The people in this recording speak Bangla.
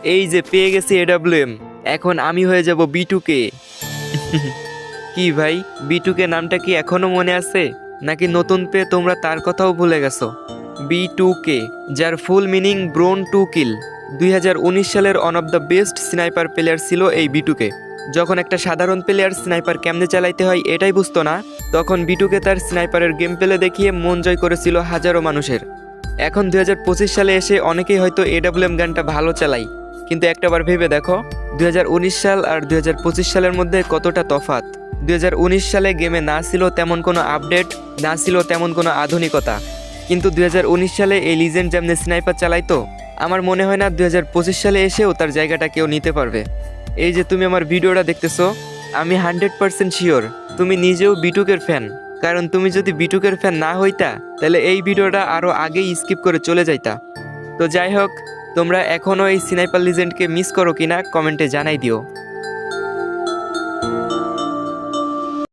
এই যে পেয়ে গেছি এডাব্লিউএম, এখন আমি হয়ে যাব B2K। কি ভাই, B2K নামটা কি এখনো মনে আছে, নাকি নতুন পেয়ে তোমরা তার কথাও ভুলে গেছো? B2K, যার ফুল মিনিং ব্রোন টু কিল। 2019 সালের one of the best sniper player ছিল এই B2K। যখন একটা সাধারণ প্লেয়ার স্নাইপার কেমনে চালাইতে হয় এটাই বুঝতো না, তখন B2K তার স্নাইপারের গেম প্লে দেখিয়ে মন জয় করেছিল হাজারো মানুষের। এখন 2025 সালে এসে অনেকেই হয়তো এডাব্লিউএম গানটা ভালো চালায়, কিন্তু একটাবার ভেবে দেখো 2019 সাল আর 2025 সালের মধ্যে কতটা তফাৎ। 2019 সালে গেমে না ছিল তেমন কোনো আপডেট, না ছিল তেমন কোনো আধুনিকতা, কিন্তু 2019 সালে এই লিজেন্ড যেমনি স্নাইপার চালাইতো, আমার মনে হয় না 2025 সালে এসেও তার জায়গাটা কেউ নিতে পারবে। এই যে তুমি আমার ভিডিওটা দেখতেছো, আমি 100% শিওর তুমি নিজেও B2K-র ফ্যান, কারণ তুমি যদি B2K-র ফ্যান না হইতা তাহলে এই ভিডিওটা আরও আগেই স্কিপ করে চলে যাইতা। তো যাই হোক, তোমরা এখনও এই স্নাইপার লিজেন্ডকে মিস করো কিনা কমেন্টে জানাই দিও।